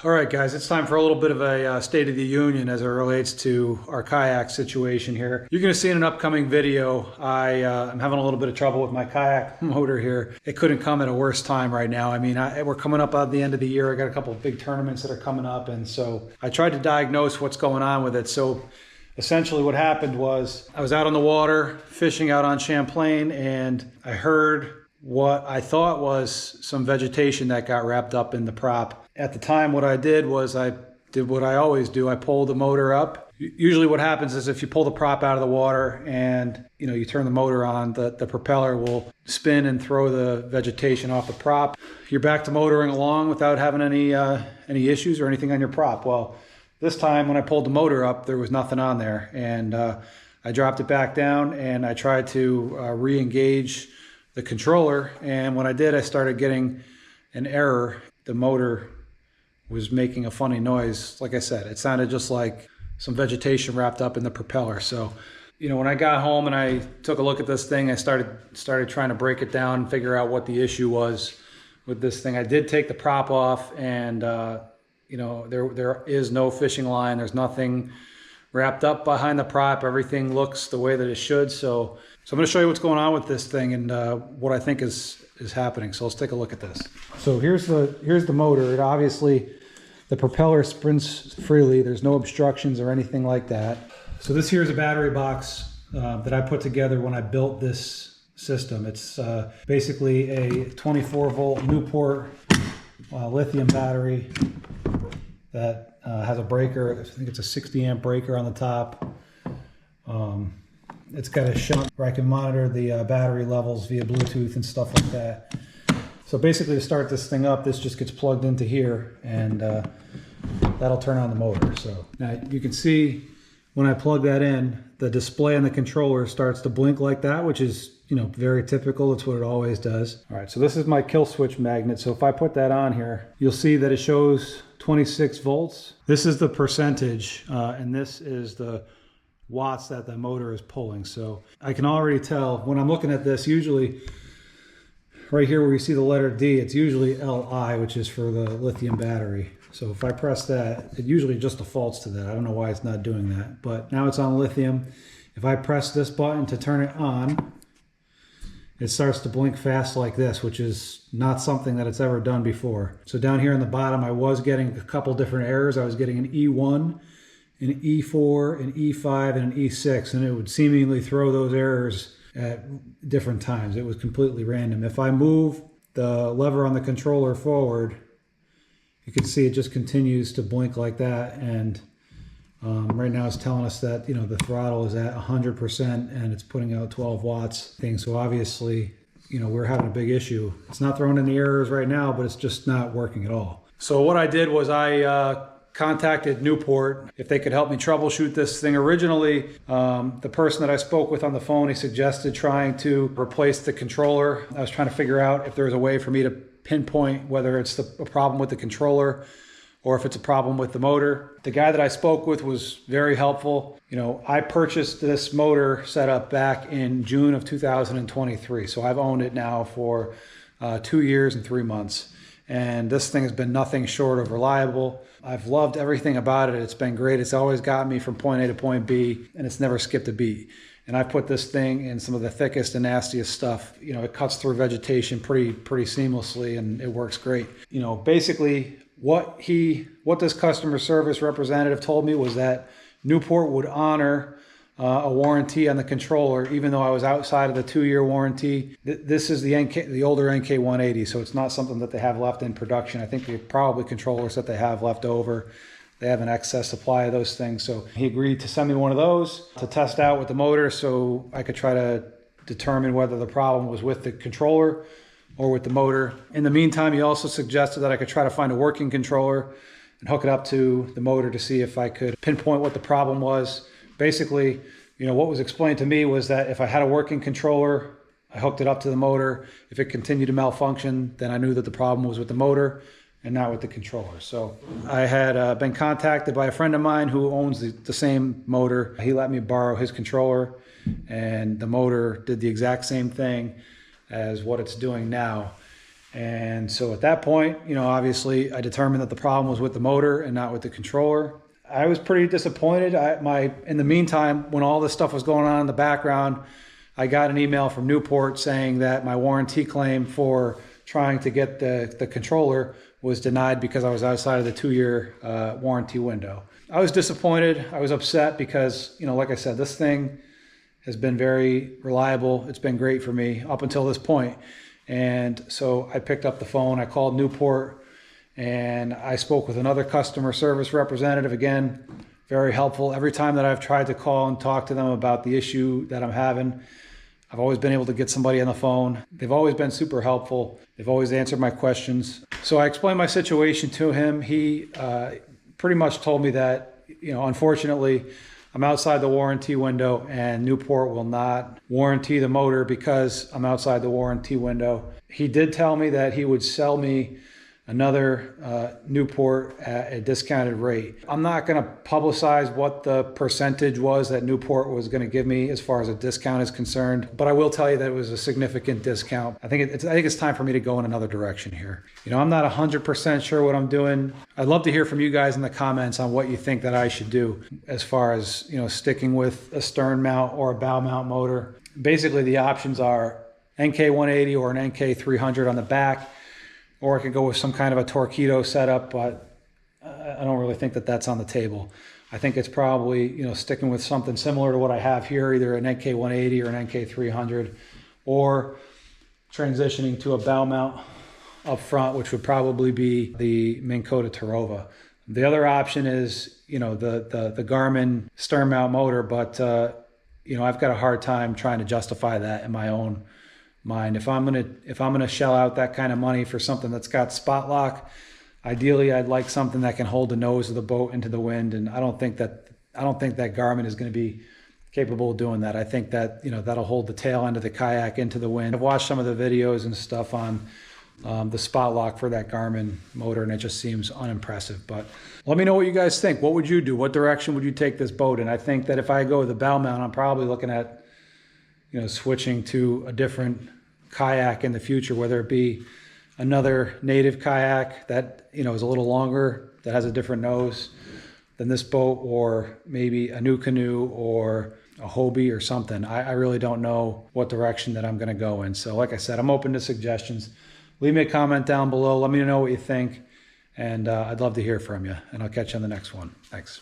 All right, guys, it's time for a little bit of a State of the Union as it relates to our kayak situation here. You're going to see in an upcoming video, I'm having a little bit of trouble with my kayak motor here. It couldn't come at a worse time right now. I mean, we're coming up at the end of the year. I got a couple of big tournaments that are coming up, and so I tried to diagnose what's going on with it. So essentially what happened was I was out on the water, fishing out on Champlain, and I heard what I thought was some vegetation that got wrapped up in the prop. At the time, what I did was I did what I always do. I pulled the motor up. Usually what happens is if you pull the prop out of the water and you turn the motor on, the propeller will spin and throw the vegetation off the prop. You're back to motoring along without having any issues or anything on your prop. Well, this time when I pulled the motor up, there was nothing on there. And I dropped it back down and I tried to re-engage the controller. And when I did, I started getting an error. The motor was making a funny noise. Like I said, it sounded just like some vegetation wrapped up in the propeller. So, when I got home and I took a look at this thing, I started trying to break it down and figure out what the issue was with this thing. I did take the prop off, and there is no fishing line. There's nothing wrapped up behind the prop. Everything looks the way that it should. So I'm going to show you what's going on with this thing and what I think is happening. So let's take a look at this. So here's the motor. It obviously, the propeller spins freely. There's no obstructions or anything like that. So this here is a battery box that I put together when I built this system. It's basically a 24 volt Newport lithium battery that has a breaker. I think it's a 60 amp breaker on the top. It's got a shunt where I can monitor the battery levels via Bluetooth and stuff like that. So basically, to start this thing up, this just gets plugged into here, and that'll turn on the motor. So now you can see when I plug that in, the display on the controller starts to blink like that, which is very typical. It's what it always does. All right, so this is my kill switch magnet. So if I put that on here, you'll see that it shows 26 volts. This is the percentage, and this is the watts that the motor is pulling. So I can already tell when I'm looking at this, usually right here where you see the letter D, it's usually Li, which is for the lithium battery. So if I press that, it usually just defaults to that. I don't know why it's not doing that, but now it's on lithium. If I press this button to turn it on, it starts to blink fast like this, which is not something that it's ever done before. So down here on the bottom, I was getting a couple different errors. I was getting an E1, an E4, an E5, and an E6, and it would seemingly throw those errors at different times. It was completely random. If I move the lever on the controller forward, you can see it just continues to blink like that, and right now it's telling us that the throttle is at 100% and it's putting out 12 watts thing. So obviously we're having a big issue. It's not throwing any errors right now, but it's just not working at all. So what I did was I contacted Newport if they could help me troubleshoot this thing. Originally, the person that I spoke with on the phone, he suggested trying to replace the controller. I was trying to figure out if there was a way for me to pinpoint whether it's a problem with the controller or if it's a problem with the motor. The guy that I spoke with was very helpful. I purchased this motor setup back in June of 2023. So I've owned it now for 2 years and 3 months. And this thing has been nothing short of reliable. I've loved everything about it. It's been great. It's always got me from point A to point B, and it's never skipped a beat. And I've put this thing in some of the thickest and nastiest stuff. It cuts through vegetation pretty seamlessly, and it works great. Basically what this customer service representative told me was that Newport would honor a warranty on the controller, even though I was outside of the 2-year warranty. This is the older NK180, so it's not something that they have left in production. I think they're probably controllers that they have left over. They have an excess supply of those things. So he agreed to send me one of those to test out with the motor so I could try to determine whether the problem was with the controller or with the motor. In the meantime, he also suggested that I could try to find a working controller and hook it up to the motor to see if I could pinpoint what the problem was. Basically, what was explained to me was that if I had a working controller, I hooked it up to the motor. If it continued to malfunction, then I knew that the problem was with the motor and not with the controller. So I had been contacted by a friend of mine who owns the same motor. He let me borrow his controller, and the motor did the exact same thing as what it's doing now. And so at that point, you know, obviously I determined that the problem was with the motor and not with the controller. I was pretty disappointed. In the meantime, when all this stuff was going on in the background, I got an email from Newport saying that my warranty claim for trying to get the controller was denied because I was outside of the 2-year warranty window. I was disappointed. I was upset because, you know, like I said, this thing has been very reliable. It's been great for me up until this point. And so I picked up the phone, I called Newport, and I spoke with another customer service representative. Again, very helpful. Every time that I've tried to call and talk to them about the issue that I'm having, I've always been able to get somebody on the phone. They've always been super helpful. They've always answered my questions. So I explained my situation to him. He pretty much told me that, you know, unfortunately, I'm outside the warranty window and Newport will not warranty the motor because I'm outside the warranty window. He did tell me that he would sell me another Newport at a discounted rate. I'm not going to publicize what the percentage was that Newport was going to give me as far as a discount is concerned, but I will tell you that it was a significant discount. I think it's time for me to go in another direction here. You know, I'm not 100% sure what I'm doing. I'd love to hear from you guys in the comments on what you think that I should do as far as, you know, sticking with a stern mount or a bow mount motor. Basically, the options are NK180 or an NK300 on the back, or I could go with some kind of a Torqeedo setup, but I don't really think that that's on the table. I think it's probably, you know, sticking with something similar to what I have here, either an NK180 or an NK300, or transitioning to a bow mount up front, which would probably be the Minn Kota Tarova. The other option is, you know, the Garmin stern mount motor, but you know, I've got a hard time trying to justify that in my own mind. If I'm gonna shell out that kind of money for something that's got spot lock, ideally I'd like something that can hold the nose of the boat into the wind, and I don't think that Garmin is going to be capable of doing that. I think that, you know, that'll hold the tail end of the kayak into the wind. I've watched some of the videos and stuff on the spot lock for that Garmin motor, and it just seems unimpressive. But let me know what you guys think. What would you do? What direction would you take this boat in? I think that if I go with the bow mount, I'm probably looking at, you know, switching to a different kayak in the future, whether it be another native kayak that, you know, is a little longer, that has a different nose than this boat, or maybe a new canoe or a Hobie or something. I really don't know what direction that I'm going to go in. So like I said, I'm open to suggestions. Leave me a comment down below. Let me know what you think, and I'd love to hear from you, and I'll catch you on the next one. Thanks.